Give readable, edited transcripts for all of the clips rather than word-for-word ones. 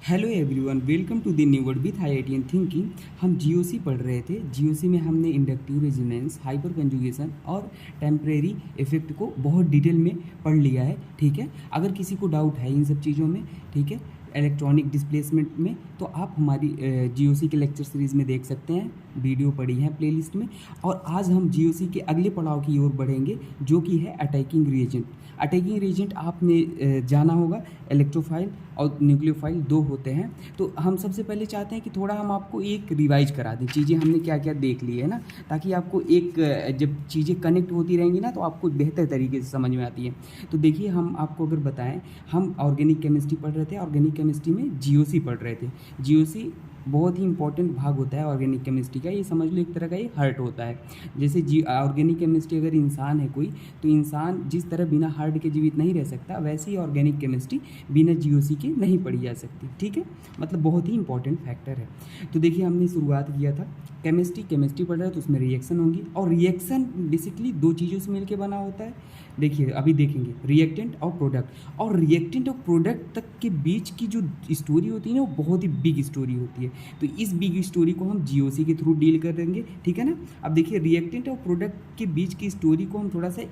Hello everyone, welcome to the new word with IITian thinking. हम GOC पढ़ रहे थे। जीओसी में हमने इंडक्टिव रेजोनेंस, हाइपर कंजुगेशन और टेम्परेरी इफेक्ट को बहुत डिटेल में पढ़ लिया है। ठीक है, अगर किसी को डाउट है इन सब चीज़ों में, ठीक है, इलेक्ट्रॉनिक डिस्प्लेसमेंट में, तो आप हमारी जीओसी के लेक्चर सीरीज़ में देख सकते हैं, वीडियो पड़ी है प्लेलिस्ट में। और आज हम जीओसी के अगले पड़ाव की ओर बढ़ेंगे, जो कि है अटैकिंग रिएजेंट। अटैकिंग रिएजेंट आपने जाना होगा, इलेक्ट्रोफाइल और न्यूक्लियोफाइल दो होते हैं। तो हम सबसे पहले चाहते हैं कि थोड़ा हम आपको एक रिवाइज करा दें, चीज़ें हमने क्या क्या देख ली है ना, ताकि आपको एक जब चीज़ें कनेक्ट होती रहेंगी ना, तो आपको बेहतर तरीके से समझ में आती है। तो देखिए, हम आपको अगर बताएं, हम ऑर्गेनिक केमिस्ट्री पढ़ रहे थे, ऑर्गेनिक केमिस्ट्री में जीओसी पढ़ रहे थे। जीओसी बहुत ही इंपॉर्टेंट भाग होता है ऑर्गेनिक केमिस्ट्री का। ये समझ लो एक तरह का ये हार्ट होता है। जैसे ऑर्गेनिक केमिस्ट्री, अगर इंसान है कोई, तो इंसान जिस तरह बिना हार्ट के जीवित नहीं रह सकता, वैसे ही ऑर्गेनिक केमिस्ट्री बिना जीओसी के नहीं पढ़ी जा सकती। ठीक है, मतलब बहुत ही इंपॉर्टेंट फैक्टर है। तो देखिए, हमने शुरुआत किया था केमिस्ट्री पढ़ रहे हैं, तो उसमें रिएक्शन होंगी, और रिएक्शन बेसिकली दो चीज़ों से मिलकर बना होता है। देखिए, अभी देखेंगे रिएक्टेंट और प्रोडक्ट, और रिएक्टेंट और प्रोडक्ट तक के बीच की जो स्टोरी होती है ना, वो बहुत ही बिग स्टोरी होती है। तो इस बिग स्टोरी को हम जीओसी के थ्रू डील करेंगे। ठीक है ना। अब देखिए, रिएक्टेंट और प्रोडक्ट के बीच की स्टोरी को हम थोड़ा सा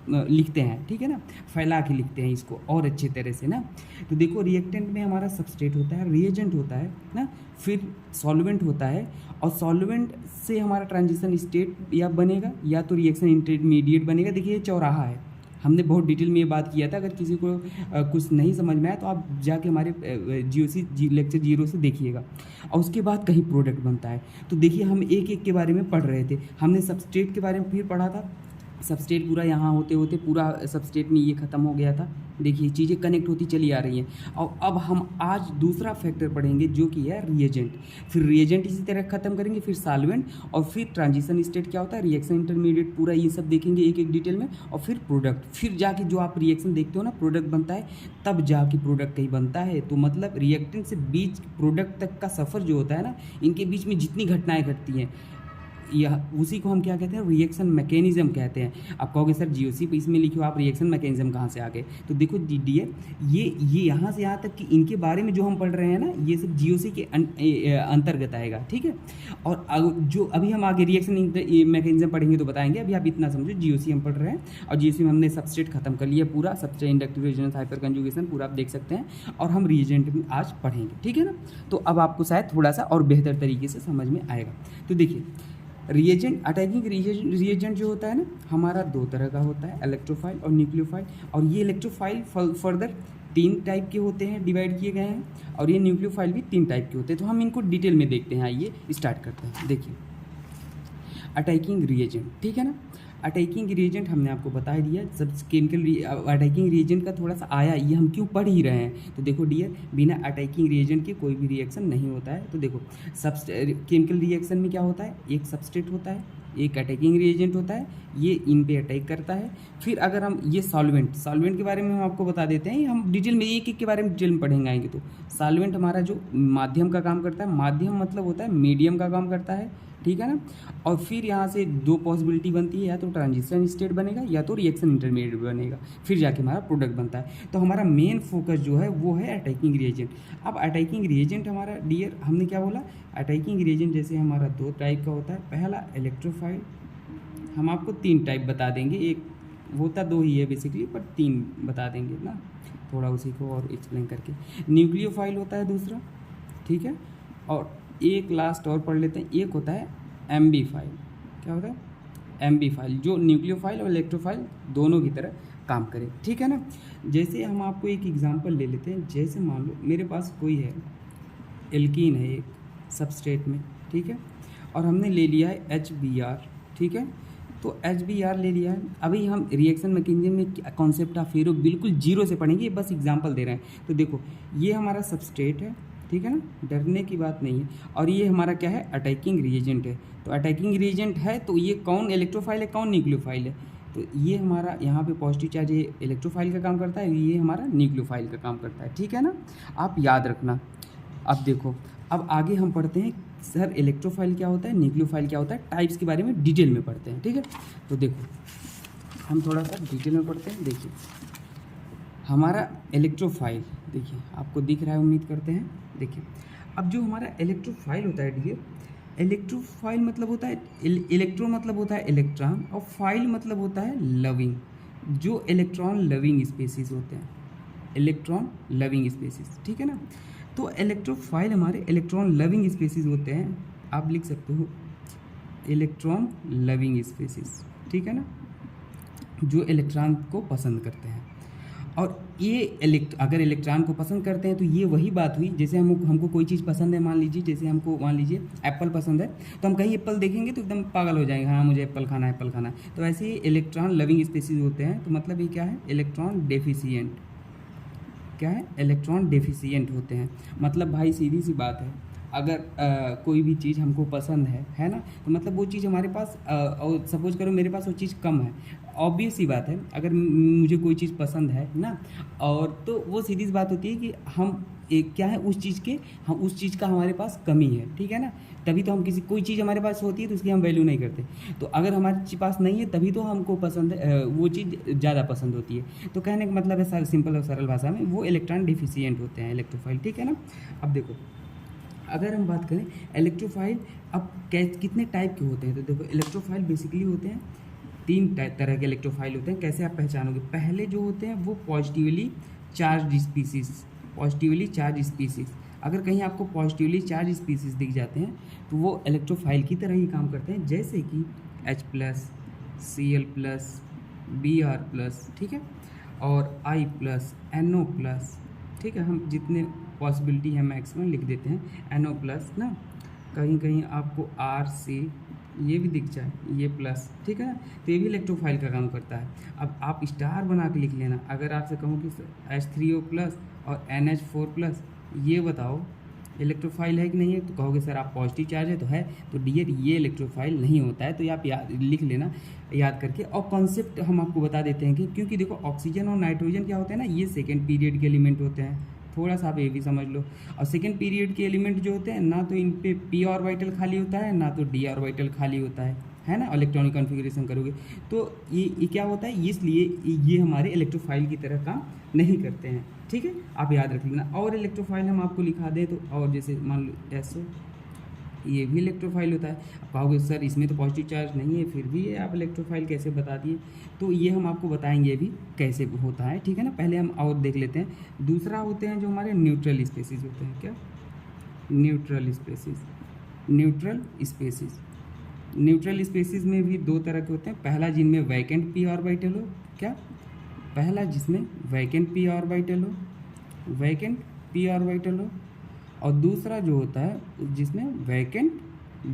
लिखते हैं, ठीक है ना, फैला के लिखते हैं इसको और अच्छे तरह से ना। तो देखो, रिएक्टेंट में हमारा सबस्ट्रेट होता है, रिएजेंट होता है ना, फिर सॉल्वेंट होता है, और सॉल्वेंट से हमारा ट्रांजिशन स्टेट या बनेगा या तो रिएक्शन इंटरमीडिएट बनेगा। देखिए, ये चौराहा है, हमने बहुत डिटेल में ये बात किया था। अगर किसी को कुछ नहीं समझ में आया, तो आप जाके हमारे जीओसी लेक्चर 0 से देखिएगा। और उसके बाद कहीं प्रोडक्ट बनता है। तो देखिए, हम एक एक के बारे में पढ़ रहे थे। हमने सबस्ट्रेट के बारे में फिर पढ़ा था। सबस्ट्रेट पूरा यहाँ होते होते पूरा सबस्ट्रेट में ये ख़त्म हो गया था। देखिए, चीज़ें कनेक्ट होती चली आ रही हैं। और अब हम आज दूसरा फैक्टर पढ़ेंगे, जो कि है रिएजेंट। फिर रिएजेंट इसी तरह ख़त्म करेंगे, फिर सॉल्वेंट, और फिर ट्रांजिशन स्टेट क्या होता है, रिएक्शन इंटरमीडिएट, पूरा ये सब देखेंगे एक एक डिटेल में। और फिर प्रोडक्ट, फिर जाके जो आप रिएक्शन देखते हो ना, प्रोडक्ट बनता है, तब जाके प्रोडक्ट कहीं बनता है। तो मतलब रिएक्टेंट से बीच प्रोडक्ट तक का सफ़र जो होता है ना, इनके बीच में जितनी घटनाएँ घटती हैं, यह उसी को हम क्या कहते हैं, रिएक्शन मैकेनिज्म कहते हैं। आप कहोगे सर जीओसी इसमें लिखे हो आप, रिएक्शन मैकेनिज्म कहाँ से आ गए? तो देखो डियर, ये यहाँ से यहाँ तक कि इनके बारे में जो हम पढ़ रहे हैं ना, ये सब जीओसी के अंतर्गत आएगा। ठीक है, और जो अभी हम आगे रिएक्शन मैकेनिज्म पढ़ेंगे तो बताएंगे। अभी आप इतना समझो, जीओसी हम पढ़ रहे हैं, और जीओसी में हमने सबस्ट्रेट खत्म कर लिया पूरा, substrate, inductive resonance, hyper conjugation, पूरा आप देख सकते हैं। और हम रिएजेंट में आज पढ़ेंगे। ठीक है ना। तो अब आपको शायद थोड़ा सा और बेहतर तरीके से समझ में आएगा। तो देखिए, रिएजेंट, अटैकिंग रिएजेंट जो होता है ना, हमारा दो तरह का होता है, इलेक्ट्रोफाइल और न्यूक्लियोफाइल। और ये इलेक्ट्रोफाइल फर्दर 3 टाइप के होते हैं, डिवाइड किए गए हैं, और ये न्यूक्लियोफाइल भी 3 टाइप के होते हैं। तो हम इनको डिटेल में देखते हैं। आइए स्टार्ट करते हैं। देखिए, अटैकिंग रिएजेंट, ठीक है ना। अटैकिंग रिएजेंट हमने आपको बता ही दिया। सब केमिकल अटैकिंग रिएजेंट का थोड़ा सा आया, ये हम क्यों पढ़ ही रहे हैं। तो देखो डियर, बिना अटैकिंग रिएजेंट के कोई भी रिएक्शन नहीं होता है। तो देखो, केमिकल रिएक्शन में क्या होता है, एक सबस्ट्रेट होता है, एक अटैकिंग रिएजेंट होता है, ये इन पे अटैक करता है। फिर अगर हम ये सॉल्वेंट के बारे में हम आपको बता देते हैं, हम डिटेल में एक एक के बारे में डिटेल में पढ़ेंगे आएंगे। तो सॉल्वेंट हमारा जो माध्यम का काम करता है, माध्यम मतलब होता है मीडियम का काम करता है, ठीक है ना। और फिर यहाँ से 2 पॉसिबिलिटी बनती है, या तो ट्रांजिशन स्टेट बनेगा या तो रिएक्शन इंटरमीडिएट बनेगा, फिर जाके हमारा प्रोडक्ट बनता है। तो हमारा मेन फोकस जो है वो है अटैकिंग रिएजेंट। अब अटैकिंग रिएजेंट हमारा डियर, हमने क्या बोला, अटैकिंग रिएजेंट जैसे हमारा 2 टाइप का होता है। पहला इलेक्ट्रोफाइल, हम आपको 3 टाइप बता देंगे, एक होता 2 ही है बेसिकली, पर 3 बता देंगे ना, थोड़ा उसी को और एक्सप्लेन करके। न्यूक्लियोफाइल होता है दूसरा, ठीक है। और एक लास्ट और पढ़ लेते हैं, एक होता है एम्बीफाइल। क्या होता है, एम्बीफाइल, जो न्यूक्लियोफाइल और इलेक्ट्रोफाइल दोनों की तरह काम करे, ठीक है ना। जैसे हम आपको एक एग्जांपल ले लेते हैं। जैसे मान लो मेरे पास कोई है, एल्कीन है एक सबस्ट्रेट में, ठीक है, और हमने ले लिया है HBr, ठीक है। तो HBr ले लिया है। अभी हम रिएक्शन मैकेनिज्म में कॉन्सेप्ट ऑफ हीरो बिल्कुल 0 से पढ़ेंगे, बस एग्जांपल दे रहे हैं। तो देखो, ये हमारा सबस्ट्रेट है, ठीक है ना, डरने की बात नहीं है। और ये हमारा क्या है, अटैकिंग रिएजेंट है। तो अटैकिंग रिएजेंट है, तो ये कौन इलेक्ट्रोफाइल है, कौन न्यूक्लियोफाइल है। तो ये हमारा यहाँ पे पॉजिटिव चार्ज ये इलेक्ट्रोफाइल का काम करता है, ये हमारा न्यूक्लियोफाइल का काम करता है, ठीक है ना। आप याद रखना। अब देखो, अब आगे हम पढ़ते हैं सर इलेक्ट्रोफाइल क्या होता है, न्यूक्लियोफाइल क्या होता है, टाइप्स के बारे में डिटेल में पढ़ते हैं, ठीक है। तो देखो, हम थोड़ा सा डिटेल में पढ़ते हैं। देखिए, हमारा इलेक्ट्रोफाइल, देखिए आपको दिख रहा है, उम्मीद करते हैं। देखिए अब जो हमारा इलेक्ट्रोफाइल होता है डियर, इलेक्ट्रोफाइल मतलब होता है इलेक्ट्रो मतलब होता है इलेक्ट्रॉन, और फाइल मतलब होता है लविंग, जो इलेक्ट्रॉन लविंग स्पेसीज होते हैं, इलेक्ट्रॉन लविंग स्पेसीज, ठीक है ना। तो इलेक्ट्रोफाइल हमारे इलेक्ट्रॉन लविंग स्पेसीज होते हैं, आप लिख सकते हो इलेक्ट्रॉन लविंग स्पेसीज, ठीक है ना, जो इलेक्ट्रॉन को पसंद करते हैं। और ये अगर इलेक्ट्रॉन को पसंद करते हैं तो ये वही बात हुई, जैसे हमको कोई चीज़ पसंद है, मान लीजिए जैसे हमको मान लीजिए एप्पल पसंद है, तो हम कहीं एप्पल देखेंगे तो एकदम पागल हो जाएंगे, हाँ मुझे एप्पल खाना है, एप्पल खाना है। तो ऐसे ही इलेक्ट्रॉन लविंग स्पीसीज होते हैं, तो मतलब ये क्या है, इलेक्ट्रॉन डेफिशिएंट, क्या है, इलेक्ट्रॉन डेफिशिएंट होते हैं। मतलब भाई सीधी सी बात है, अगर कोई भी चीज़ हमको पसंद है ना, तो मतलब वो चीज़ हमारे पास और सपोज करो मेरे पास वो चीज़ कम है, ऑब्वियस सी बात है, अगर मुझे कोई चीज़ पसंद है ना, और तो वो सीधी सी बात होती है कि हम एक क्या है उस चीज़ के, हम उस चीज़ का हमारे पास कमी है, ठीक है ना, तभी तो हम किसी कोई चीज़ हमारे पास होती है तो उसकी हम वैल्यू नहीं करते। तो अगर हमारे पास नहीं है तभी तो हमको पसंद है, वो चीज़ ज़्यादा पसंद होती है। तो कहने का मतलब है सिंपल और सरल भाषा में, वो इलेक्ट्रॉन डिफिशिएंट होते हैं इलेक्ट्रोफाइल, ठीक है ना। अब देखो अगर हम बात करें इलेक्ट्रोफाइल, अब कितने टाइप के होते हैं, तो देखो इलेक्ट्रोफाइल बेसिकली होते हैं तीन तरह के इलेक्ट्रोफाइल होते हैं। कैसे आप पहचानोगे, पहले जो होते हैं वो positively charge species, positively charge species, अगर कहीं आपको पॉजिटिवली चार्ज स्पीसीज दिख जाते हैं तो वो इलेक्ट्रोफाइल की तरह ही काम करते हैं, जैसे कि H+, Cl+, Br+, ठीक है, और I+, NO+, ठीक है, हम जितने पॉसिबिलिटी है मैक्सिमम लिख देते हैं, NO+ ना, कहीं कहीं आपको RC ये भी दिख जाए, ये प्लस, ठीक है ना, तो ये भी इलेक्ट्रोफाइल का काम करता है। अब आप स्टार बना के लिख लेना, अगर आपसे कहूँ कि H3O+ और NH4+, ये बताओ इलेक्ट्रोफाइल है कि नहीं है, तो कहोगे सर आप पॉजिटिव चार्ज है तो है, तो डियर ये इलेक्ट्रोफाइल नहीं होता है, तो ये आप याद लिख लेना याद करके। और कॉन्सेप्ट हम आपको बता देते हैं कि क्योंकि देखो ऑक्सीजन और नाइट्रोजन क्या होते हैं ना, ये सेकेंड पीरियड के एलिमेंट होते हैं, थोड़ा सा आप ये भी समझ लो। और सेकेंड पीरियड के एलिमेंट जो होते हैं ना, तो इन पे p ऑर्बिटल खाली होता है, ना तो d ऑर्बिटल खाली होता है ना, इलेक्ट्रॉनिक कॉन्फ़िगरेशन करोगे तो ये क्या होता है, इसलिए ये हमारे इलेक्ट्रोफाइल की तरह काम नहीं करते हैं, ठीक है, आप याद रख लेना। और इलेक्ट्रोफाइल हम आपको लिखा दें तो, और जैसे मान लो SO, ये भी इलेक्ट्रोफाइल होता है। अब कहोगे सर इसमें तो पॉजिटिव चार्ज नहीं है, फिर भी ये आप इलेक्ट्रोफाइल कैसे बता दिए, तो ये हम आपको बताएंगे भी कैसे होता है, ठीक है ना। पहले हम और देख लेते हैं। दूसरा होते हैं जो हमारे न्यूट्रल स्पेसीज होते हैं, क्या, neutral species, neutral species, neutral species में भी दो तरह के होते हैं। पहला जिनमें वैकेंट p ऑर्बिटल हो, क्या, पहला जिसमें वैकेंट p ऑर्बिटल हो, वैकेंट p ऑर्बिटल हो, और दूसरा जो होता है जिसमें वैकेंट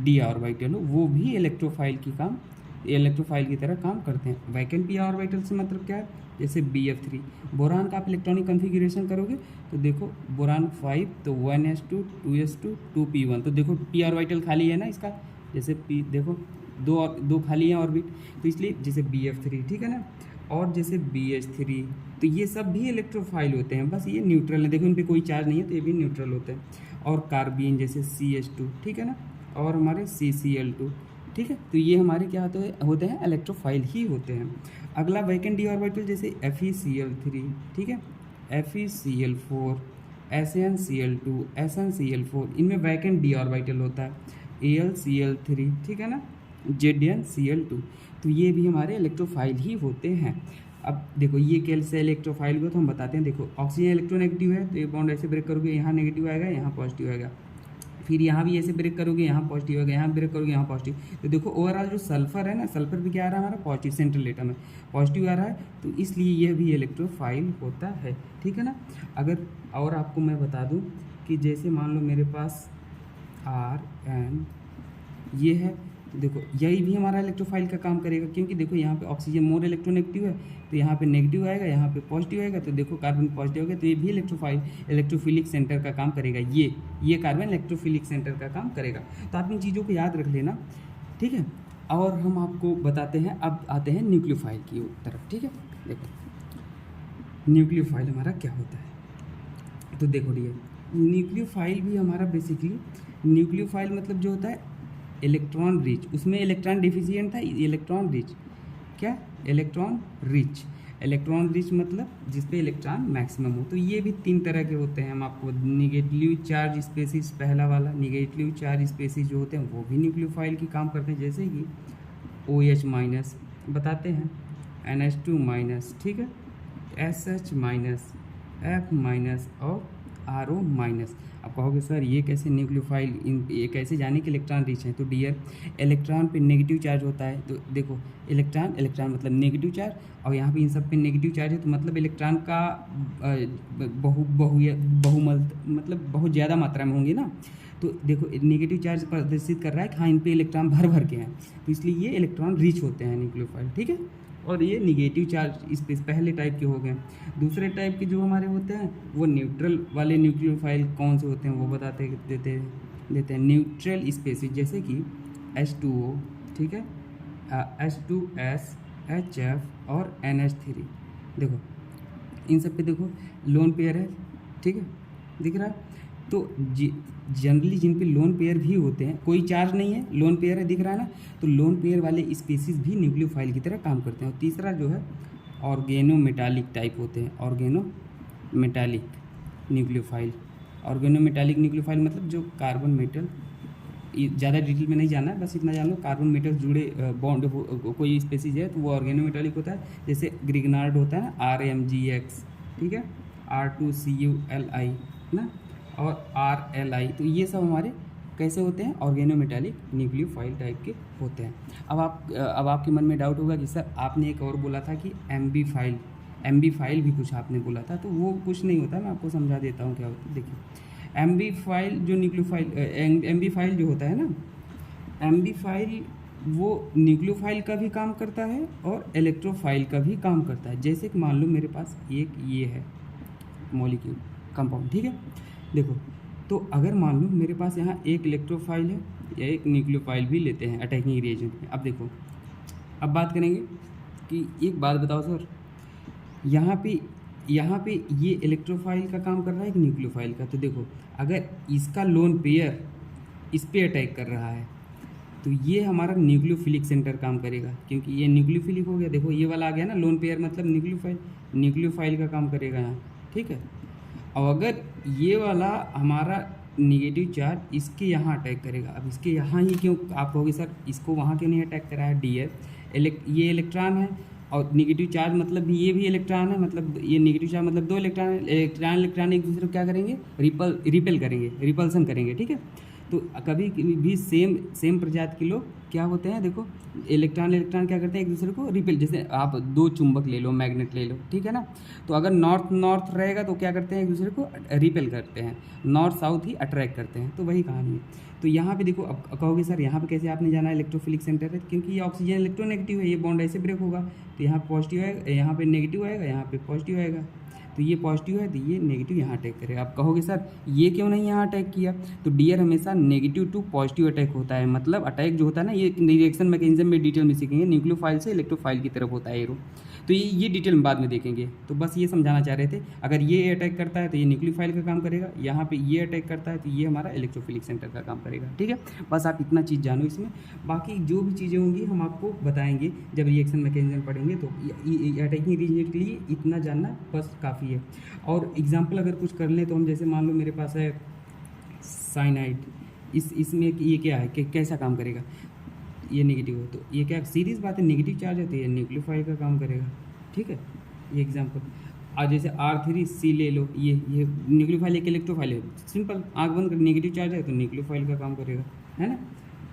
d ऑर्बिटल हो, वो भी इलेक्ट्रोफाइल की तरह काम करते हैं। वैकेंट p ऑर्बिटल से मतलब क्या है, जैसे BF3, बोरान का आप इलेक्ट्रॉनिक कॉन्फ़िगरेशन करोगे तो देखो बोरान 5 तो 1s2 2s2 2p1, तो देखो p ऑर्बिटल खाली है ना इसका, जैसे p देखो दो खाली हैं ऑर्बिट, तो इसलिए जैसे BF3, ठीक है ना, और जैसे BH3, तो ये सब भी इलेक्ट्रोफाइल होते हैं, बस ये न्यूट्रल है, देखो इन पे कोई चार्ज नहीं है तो ये भी न्यूट्रल होते हैं। और कार्बीन जैसे CH2, ठीक है ना, और हमारे CCl2, ठीक है, तो ये हमारे क्या होते हैं इलेक्ट्रोफाइल ही होते हैं। अगला वैकेंट d ऑर्बिटल जैसे FeCl3, ठीक है, FeCl4, SnCl2, SnCl4, इनमें वैकेंट d ऑर्बिटल होता है। AlCl3, ठीक है ना, ZnCl2, तो ये भी हमारे इलेक्ट्रोफाइल ही होते हैं। अब देखो ये कैसे इलेक्ट्रोफाइल को तो हम बताते हैं। देखो ऑक्सीजन इलेक्ट्रोनेगेटिव है तो ये बॉन्ड ऐसे ब्रेक करोगे, यहाँ नेगेटिव आएगा, यहाँ पॉजिटिव आएगा, फिर यहाँ भी ऐसे ब्रेक करोगे, यहाँ पॉजिटिव आएगा, यहाँ ब्रेक करोगे, यहाँ पॉजिटिव। तो देखो ओवरऑल जो सल्फर है ना, सल्फर भी क्या आ रहा है हमारा पॉजिटिव, सेंट्रल एटम है पॉजिटिव आ रहा है, तो इसलिए यह भी इलेक्ट्रोफाइल होता है, ठीक है ना। अगर और आपको मैं बता दूँ कि जैसे मान लो मेरे पास Rn ये है, देखो यही भी हमारा इलेक्ट्रोफाइल का काम करेगा, क्योंकि देखो यहाँ पे ऑक्सीजन मोर इलेक्ट्रोनेगेटिव है तो यहाँ पे नेगेटिव आएगा, यहाँ पे पॉजिटिव आएगा, तो देखो कार्बन पॉजिटिव होगा, तो ये भी इलेक्ट्रोफिलिक सेंटर का काम करेगा, ये कार्बन इलेक्ट्रोफिलिक सेंटर का काम करेगा। तो आप इन चीज़ों को याद रख लेना, ठीक है। और हम आपको बताते हैं, अब आते हैं न्यूक्लियोफाइल की तरफ, ठीक है। देखो न्यूक्लियोफाइल हमारा क्या होता है, तो देखो डियर न्यूक्लियोफाइल भी हमारा बेसिकली, न्यूक्लियोफाइल मतलब जो होता है इलेक्ट्रॉन रिच, उसमें इलेक्ट्रॉन डिफिशिएंट था, इलेक्ट्रॉन रिच, क्या, इलेक्ट्रॉन रिच, इलेक्ट्रॉन रिच मतलब जिस पे इलेक्ट्रॉन मैक्सिमम हो। तो ये भी 3 तरह के होते हैं। हम आपको निगेटिव चार्ज स्पेसीज, पहला वाला निगेटिव चार्ज स्पेसीज जो होते हैं वो भी न्यूक्लियोफाइल की काम करते हैं, जैसे कि OH माइनस बताते हैं, NH2 माइनस, ठीक है, SH माइनस, F माइनस और RO माइनस। आप कहोगे सर ये कैसे न्यूक्लियोफाइल, ये कैसे जाने कि इलेक्ट्रॉन रिच है? तो डियर, इलेक्ट्रॉन पे नेगेटिव चार्ज होता है। तो देखो इलेक्ट्रॉन मतलब नेगेटिव चार्ज, और यहाँ पे इन सब पे नेगेटिव चार्ज है, तो मतलब इलेक्ट्रॉन का बहुमल मतलब बहुत ज़्यादा मात्रा में होंगे ना। तो देखो नेगेटिव चार्ज प्रदर्शित कर रहा है कि हाँ इन पे इलेक्ट्रॉन भर भर के हैं, तो इसलिए ये इलेक्ट्रॉन रिच होते हैं न्यूक्लियोफाइल, ठीक है। और ये निगेटिव चार्ज इस पे पहले टाइप के हो गए। दूसरे टाइप के जो हमारे होते हैं वो न्यूट्रल वाले न्यूक्लियोफाइल कौन से होते हैं वो देते हैं न्यूट्रल स्पेसीज, जैसे कि H2O, ठीक है, H2S, HF और NH3। देखो इन सब पे देखो लोन पेयर है, ठीक है, दिख रहा है। तो जनरली जिन पे लोन पेयर भी होते हैं, कोई चार्ज नहीं है, लोन पेयर है, दिख रहा है ना, तो लोन पेयर वाले स्पीसीज भी न्यूक्लियोफाइल की तरह काम करते हैं। और तीसरा जो है ऑर्गेनोमेटालिक टाइप होते हैं, ऑर्गेनोमेटालिक न्यूक्लियोफाइल। ऑर्गेनोमेटालिक न्यूक्लियोफाइल मतलब जो कार्बन मेटल, ज़्यादा डिटेल में नहीं जाना है, बस इतना जान लो कार्बन मेटल जुड़े बॉन्ड कोई स्पीसीज है तो वो ऑर्गेनोमेटालिक होता है। जैसे ग्रिग्नार्ड होता है ना, RMGX, ठीक है, R2CuLi ना, और RLi, तो ये सब हमारे कैसे होते हैं, ऑर्गेनोमेटालिक न्यूक्लियोफाइल टाइप के होते हैं। अब आपके मन में डाउट होगा कि सर आपने एक और बोला था कि एम्बीफाइल भी कुछ आपने बोला था, तो वो कुछ नहीं होता, मैं आपको समझा देता हूँ क्या होता है। देखिए एम्बीफाइल जो न्यूक्लियोफाइल एम्बीफाइल जो होता है ना, एम्बीफाइल वो न्यूक्लियोफाइल का भी काम करता है और इलेक्ट्रोफाइल का भी काम करता है। जैसे कि मान लो मेरे पास एक ये है मॉलिक्यूल कंपाउंड, ठीक है, देखो, तो अगर मान लो मेरे पास यहाँ एक इलेक्ट्रोफाइल है या एक न्यूक्लियोफाइल भी लेते हैं अटैकिंग रिएजेंट में। अब देखो, अब बात करेंगे कि एक बात बताओ सर, यहाँ पे ये इलेक्ट्रोफाइल का काम कर रहा है कि न्यूक्लियोफाइल का? तो देखो अगर इसका लोन पेयर इस पे अटैक कर रहा है तो ये हमारा न्यूक्लियोफिलिक सेंटर काम करेगा, क्योंकि ये न्यूक्लियोफिलिक हो गया। देखो ये वाला आ गया ना लोन पेयर, मतलब न्यूक्लियोफाइल का काम करेगा यहाँ, ठीक है। और अगर ये वाला हमारा निगेटिव चार्ज इसके यहाँ अटैक करेगा, अब इसके यहाँ ही क्यों, आप कहोगे सर इसको वहाँ क्यों नहीं अटैक करा है? डियर, ये इलेक्ट्रॉन है और निगेटिव चार्ज मतलब ये भी इलेक्ट्रॉन है, मतलब ये निगेटिव चार्ज मतलब 2 इलेक्ट्रॉन है। इलेक्ट्रॉन एक दूसरे को क्या करेंगे, रिपेल करेंगे, रिपल्सन करेंगे, ठीक है। तो कभी भी सेम प्रजाति के लोग क्या होते हैं, देखो इलेक्ट्रॉन क्या करते हैं एक दूसरे को रिपेल। जैसे आप 2 चुंबक ले लो, मैग्नेट ले लो, ठीक है ना, तो अगर नॉर्थ रहेगा तो क्या करते हैं एक दूसरे को रिपेल करते हैं, नॉर्थ साउथ ही अट्रैक्ट करते हैं। तो वही कहानी है। तो यहाँ पे देखो, अब कहोगे सर यहाँ पे कैसे आपने जाना इलेक्ट्रोफिलिक सेंटर है, क्योंकि ये ऑक्सीजन इलेक्ट्रोनेगेटिव है, ये बॉन्ड ऐसे ब्रेक होगा, तो यहाँ पॉजिटिव आएगा, यहाँ पे नेगेटिव आएगा, यहाँ पे पॉजिटिव आएगा, तो ये पॉजिटिव है तो ये नेगेटिव यहाँ अटैक करेगा। आप कहोगे सर ये क्यों नहीं यहाँ अटैक किया? तो डियर हमेशा नेगेटिव टू पॉजिटिव अटैक होता है, मतलब अटैक जो होता है ना, ये रिएक्शन मैकेनिज्म में डिटेल में सीखेंगे, न्यूक्लियोफाइल से इलेक्ट्रोफाइल की तरफ होता है एरो, तो ये डिटेल में बाद में देखेंगे। तो बस ये समझाना चाह रहे थे, अगर ये अटैक करता है तो ये न्यूक्लियोफाइल का काम करेगा, यहाँ पे ये अटैक करता है तो ये हमारा इलेक्ट्रोफिलिक सेंटर का काम करेगा, ठीक है। बस आप इतना चीज़ जानो इसमें, बाकी जो भी चीज़ें होंगी हम आपको बताएंगे जब रिएक्शन मैकेनिज्म पढ़ेंगे। तो अटैकिंग रीजन के लिए इतना जानना बस काफ़ी है। और एग्जाम्पल अगर कुछ कर लें तो हम जैसे मान लो मेरे पास है साइनाइड, इसमें ये क्या है कि कैसा काम करेगा, ये नेगेटिव है तो ये क्या सीरीज बात है, नेगेटिव चार्ज है तो ये न्यूक्लियोफाइल का काम करेगा, ठीक है। ये एग्जांपल, और जैसे R3C ले लो, ये न्यूक्लियोफाइल एक इलेक्ट्रोफाइल है, सिंपल आँख बंद कर, नेगेटिव चार्ज है तो न्यूक्लियोफाइल का काम करेगा, है ना।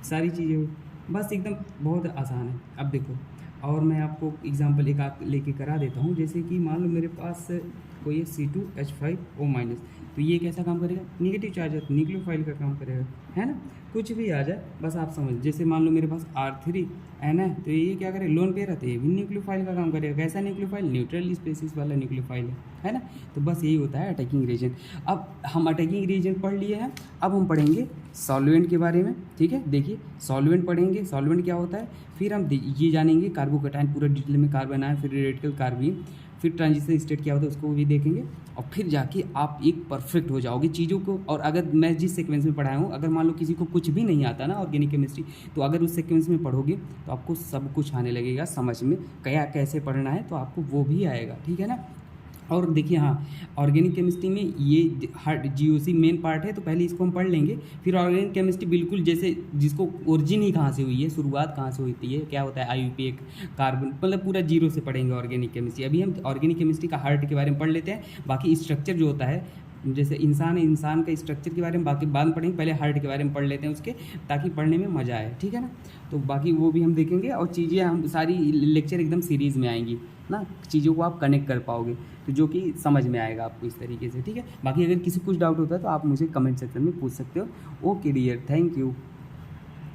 सारी चीज़ें बस एकदम बहुत आसान है। अब देखो और मैं आपको एग्जांपल एक लेके करा देता हूँ, जैसे कि मान लो मेरे पास कोई है C2H5O-, तो ये कैसा काम करेगा, नेगेटिव चार्ज है तो न्यूक्लियोफाइल का काम करेगा, है ना। कुछ भी आ जाए बस आप समझ, जैसे मान लो मेरे पास R3N है तो ये क्या करे, लोन पेयर है तो ये भी न्यूक्लियोफाइल का काम करेगा। कैसा न्यूक्लियोफाइल, न्यूट्रल स्पेसीज वाला न्यूक्लियोफाइल है ना। तो बस यही होता है अटैकिंग रिएजेंट। अब हम अटैकिंग रिएजेंट पढ़ लिए हैं, अब हम पढ़ेंगे सॉल्वेंट के बारे में, ठीक है। देखिए सॉल्वेंट पढ़ेंगे, सॉल्वेंट क्या होता है, फिर हम ये जानेंगे कार्बोकैटायन पूरा डिटेल में, कार्बन आयन, फिर रेडिकल कार्बाइन, फिर ट्रांजिशन स्टेट क्या होता है उसको भी देखेंगे, और फिर जाके आप एक परफेक्ट हो जाओगे चीज़ों को। और अगर मैं जिस सीक्वेंस में पढ़ाया हूँ, अगर मान लो किसी को कुछ भी नहीं आता ना ऑर्गेनिक केमिस्ट्री, तो अगर उस सीक्वेंस में पढ़ोगे तो आपको सब कुछ आने लगेगा समझ में, क्या कैसे पढ़ना है तो आपको वो भी आएगा, ठीक है ना। और देखिए हाँ, ऑर्गेनिक केमिस्ट्री में ये हर जीओसी मेन पार्ट है, तो पहले इसको हम पढ़ लेंगे। फिर ऑर्गेनिक केमिस्ट्री बिल्कुल जैसे जिसको ओरिजिन ही कहाँ से हुई है, शुरुआत कहाँ से होती है, क्या होता है आईयूपीए, कार्बन, मतलब पूरा जीरो से पढ़ेंगे ऑर्गेनिक केमिस्ट्री। अभी हम ऑर्गेनिक केमिस्ट्री का हार्ट के बारे में पढ़ लेते हैं, बाकी स्ट्रक्चर जो होता है, जैसे इंसान है, इंसान का स्ट्रक्चर के बारे में बाकी बाद में पढ़ेंगे, पहले हार्ट के बारे में पढ़ लेते हैं उसके, ताकि पढ़ने में मज़ा आए, ठीक है ना। तो बाकी वो भी हम देखेंगे, और चीज़ें हम सारी लेक्चर एकदम सीरीज़ में आएंगी ना, चीज़ों को आप कनेक्ट कर पाओगे, तो जो कि समझ में आएगा आपको इस तरीके से, ठीक है। बाकी अगर किसी कुछ डाउट होता है तो आप मुझे कमेंट सेक्शन में पूछ सकते हो। Okay dear, thank you.